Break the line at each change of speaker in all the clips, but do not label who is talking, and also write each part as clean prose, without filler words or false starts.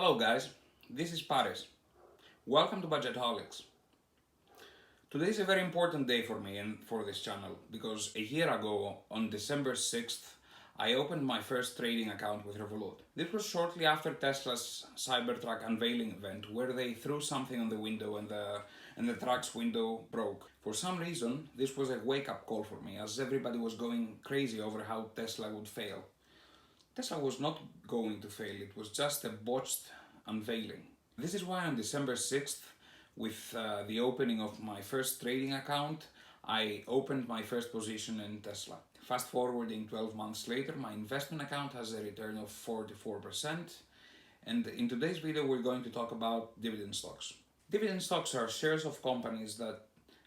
Hello guys, this is Paris. Welcome to Budgetholics. Today is a very important day for me and for this channel because a year ago, on December 6th, I opened my first trading account with Revolut. This was shortly after Tesla's Cybertruck unveiling event where they threw something on the window and the truck's window broke. For some reason, this was a wake-up call for me as everybody was going crazy over how Tesla would fail. Tesla was not going to fail, it was just a botched unveiling. This is why on December 6th, with the opening of my first trading account, I opened my first position in Tesla. Fast forwarding 12 months later, my investment account has a return of 44%. And in today's video, we're going to talk about dividend stocks. Dividend stocks are shares of companies that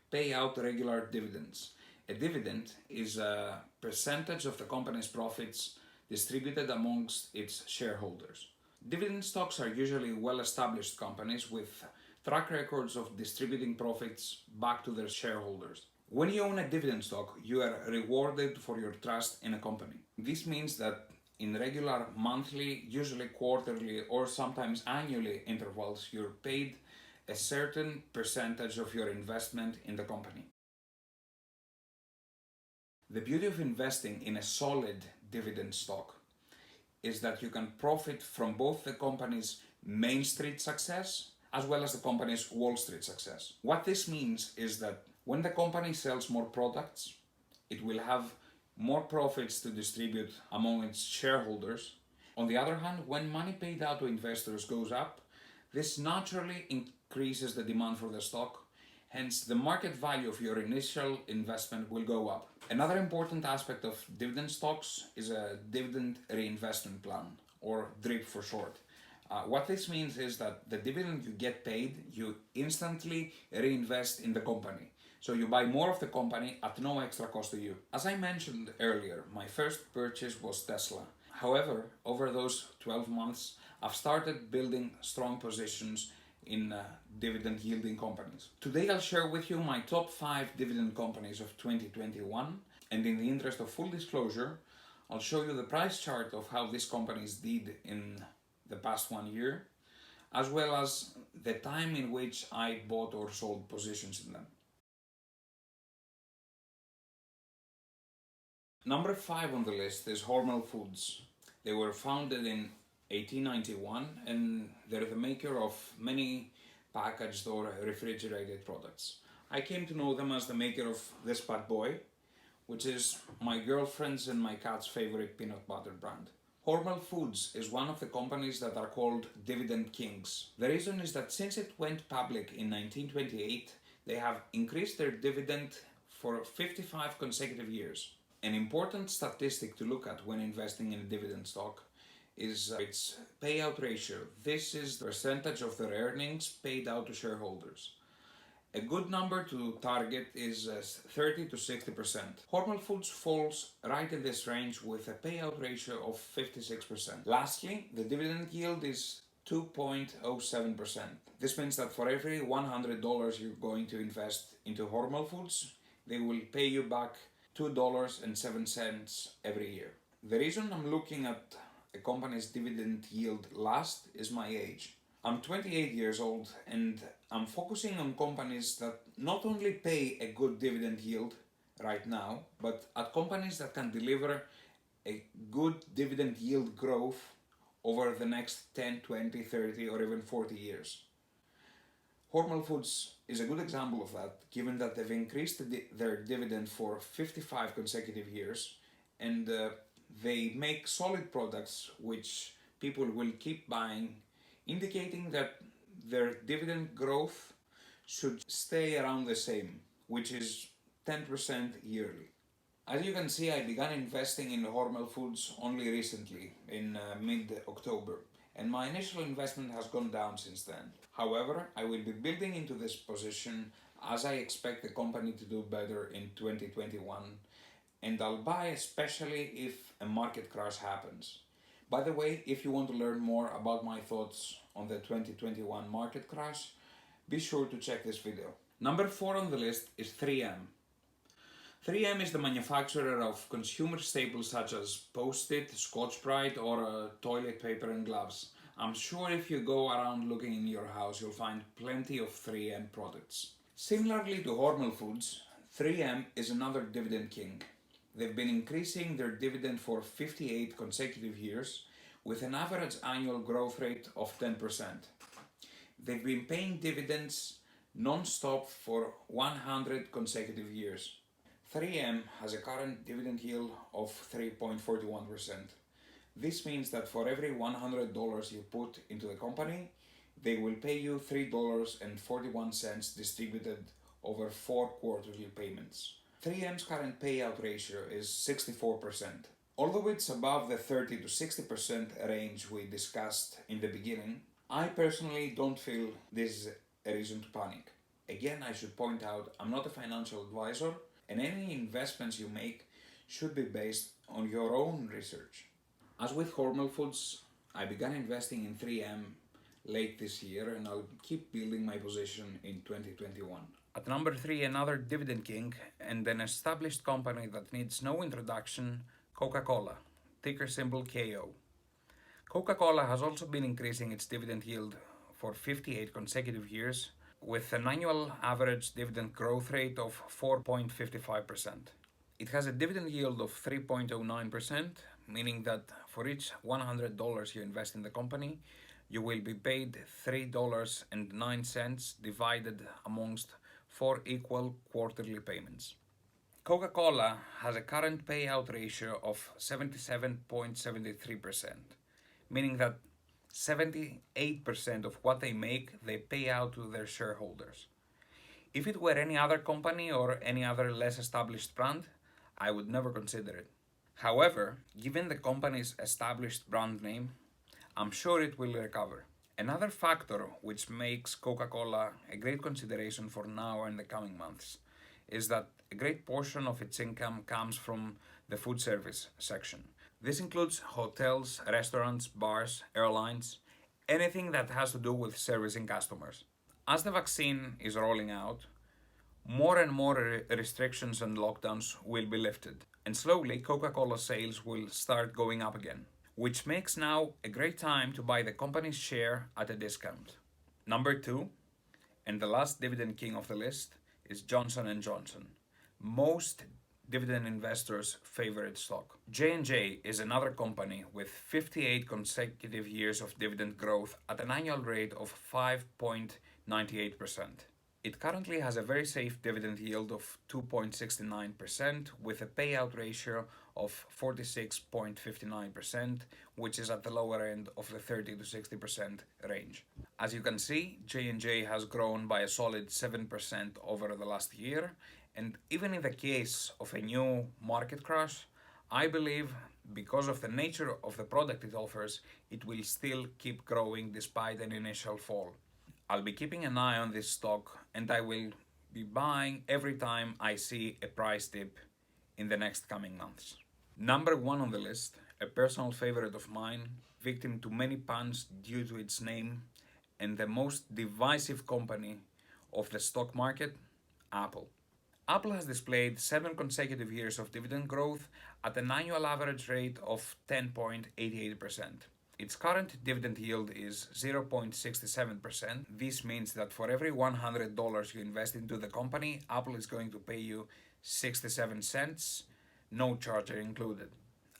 pay out regular dividends. A dividend is a percentage of the company's profits distributed amongst its shareholders. Dividend stocks are usually well-established companies with track records of distributing profits back to their shareholders. When you own a dividend stock, you are rewarded for your trust in a company. This means that in regular monthly, usually quarterly, or sometimes annually intervals, you're paid a certain percentage of your investment in the company. The beauty of investing in a solid dividend stock is that you can profit from both the company's Main Street success as well as the company's Wall Street success. What this means is that when the company sells more products, it will have more profits to distribute among its shareholders. On the other hand, when money paid out to investors goes up, this naturally increases the demand for the stock. Hence, the market value of your initial investment will go up. Another important aspect of dividend stocks is a Dividend Reinvestment Plan, or DRIP for short. What this means is that the dividend you get paid, you instantly reinvest in the company. So you buy more of the company at no extra cost to you. As I mentioned earlier, my first purchase was Tesla. However, over those 12 months, I've started building strong positions in dividend yielding companies. Today I'll share with you my top 5 dividend companies of 2021, and in the interest of full disclosure, I'll show you the price chart of how these companies did in the past 1 year, as well as the time in which I bought or sold positions in them. Number 5 on the list is Hormel Foods. They were founded in 1891 and they're the maker of many packaged or refrigerated products. I came to know them as the maker of this bad boy, which is my girlfriend's and my cat's favorite peanut butter brand. Hormel Foods is one of the companies that are called Dividend Kings. The reason is that since it went public in 1928, they have increased their dividend for 55 consecutive years. An important statistic to look at when investing in a dividend stock is its payout ratio. This is the percentage of their earnings paid out to shareholders. A good number to target is 30 to 60%. Hormel Foods falls right in this range with a payout ratio of 56%. Lastly, the dividend yield is 2.07%. This means that for every $100 you're going to invest into Hormel Foods, they will pay you back $2.07 every year. The reason I'm looking at a company's dividend yield last is my age. I'm 28 years old and I'm focusing on companies that not only pay a good dividend yield right now, but at companies that can deliver a good dividend yield growth over the next 10, 20, 30 or even 40 years. Hormel Foods is a good example of that, given that they've increased their dividend for 55 consecutive years and they make solid products which people will keep buying, indicating that their dividend growth should stay around the same, which is 10% yearly. As you can see, I began investing in Hormel Foods only recently, in mid-October, and my initial investment has gone down since then. However, I will be building into this position as I expect the company to do better in 2021, and I'll buy especially if a market crash happens. By the way, if you want to learn more about my thoughts on the 2021 market crash, be sure to check this video. Number 4 on the list is 3M. 3M is the manufacturer of consumer staples such as Post-it, Scotch-Brite or toilet paper and gloves. I'm sure if you go around looking in your house, you'll find plenty of 3M products. Similarly to Hormel Foods, 3M is another dividend king. They've been increasing their dividend for 58 consecutive years with an average annual growth rate of 10%. They've been paying dividends non-stop for 100 consecutive years. 3M has a current dividend yield of 3.41%. This means that for every $100 you put into the company, they will pay you $3.41 distributed over 4 quarterly payments. 3M's current payout ratio is 64%. Although it's above the 30 to 60% range we discussed in the beginning, I personally don't feel this is a reason to panic. Again, I should point out I'm not a financial advisor, and any investments you make should be based on your own research. As with Hormel Foods, I began investing in 3M late this year, and I'll keep building my position in 2021. At number 3, another dividend king and an established company that needs no introduction, Coca-Cola, ticker symbol KO. Coca-Cola has also been increasing its dividend yield for 58 consecutive years with an annual average dividend growth rate of 4.55%. It has a dividend yield of 3.09%, meaning that for each $100 you invest in the company, you will be paid $3.09 divided amongst 4 equal quarterly payments. Coca-Cola has a current payout ratio of 77.73%, meaning that 78% of what they make, they pay out to their shareholders. If it were any other company or any other less established brand, I would never consider it. However, given the company's established brand name, I'm sure it will recover. Another factor which makes Coca-Cola a great consideration for now and the coming months is that a great portion of its income comes from the food service section. This includes hotels, restaurants, bars, airlines, anything that has to do with servicing customers. As the vaccine is rolling out, more and more restrictions and lockdowns will be lifted, and slowly Coca-Cola sales will start going up again, which makes now a great time to buy the company's share at a discount. Number 2, and the last dividend king of the list, is Johnson & Johnson, most dividend investors' favorite stock. J&J is another company with 58 consecutive years of dividend growth at an annual rate of 5.98%. It currently has a very safe dividend yield of 2.69% with a payout ratio of 46.59%, which is at the lower end of the 30 to 60% range. As you can see, J&J has grown by a solid 7% over the last year, and even in the case of a new market crash, I believe because of the nature of the product it offers, it will still keep growing despite an initial fall. I'll be keeping an eye on this stock, and I will be buying every time I see a price dip in the next coming months. Number 1 on the list, a personal favorite of mine, victim to many puns due to its name, and the most divisive company of the stock market, Apple. Apple has displayed 7 consecutive years of dividend growth at an annual average rate of 10.88%. Its current dividend yield is 0.67%. This means that for every $100 you invest into the company, Apple is going to pay you 67 cents, no charge included.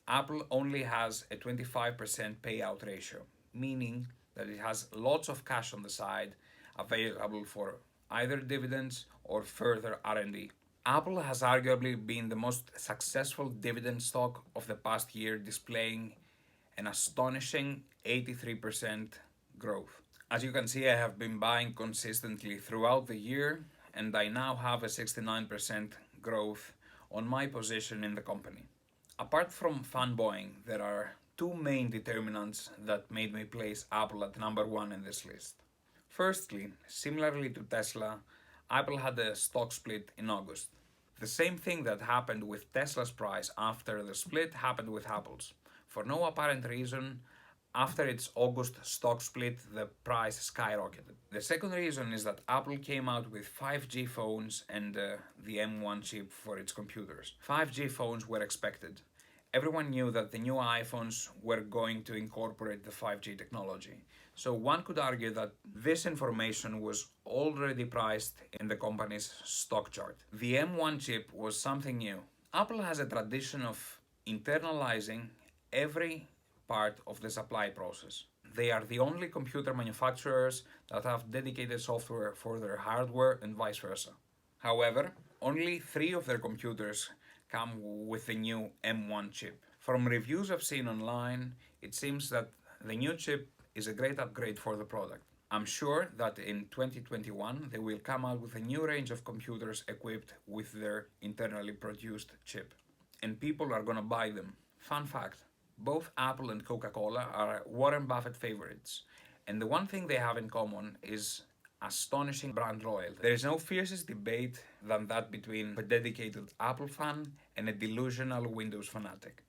Apple only has a 25% payout ratio, meaning that it has lots of cash on the side available for either dividends or further R&D. Apple has arguably been the most successful dividend stock of the past year, displaying an astonishing 83% growth. As you can see, I have been buying consistently throughout the year, and I now have a 69% growth on my position in the company. Apart from fanboying, there are 2 main determinants that made me place Apple at number 1 in this list. Firstly, similarly to Tesla, Apple had a stock split in August. The same thing that happened with Tesla's price after the split happened with Apple's. For no apparent reason, after its August stock split, the price skyrocketed. The second reason is that Apple came out with 5G phones and the M1 chip for its computers. 5G phones were expected, everyone knew that the new iPhones were going to incorporate the 5G technology. So one could argue that this information was already priced in the company's stock chart. The M1 chip was something new. Apple has a tradition of internalizing every part of the supply process. They are the only computer manufacturers that have dedicated software for their hardware and vice versa. However, only 3 of their computers come with the new M1 chip. From reviews I've seen online, it seems that the new chip is a great upgrade for the product. I'm sure that in 2021 they will come out with a new range of computers equipped with their internally produced chip. And people are gonna buy them. Fun fact, both Apple and Coca-Cola are Warren Buffett favorites. And the one thing they have in common is astonishing brand loyalty. There is no fiercest debate than that between a dedicated Apple fan and a delusional Windows fanatic.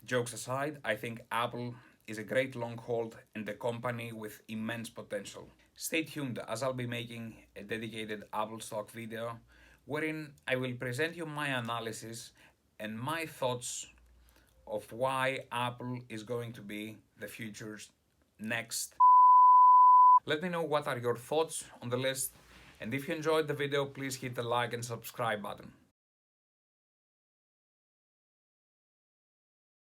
Jokes aside, I think Apple is a great long hold and a company with immense potential. Stay tuned as I'll be making a dedicated Apple stock video wherein I will present you my analysis and my thoughts of why Apple is going to be the future's next. Let me know what are your thoughts on the list, and if you enjoyed the video, please hit the like and subscribe button.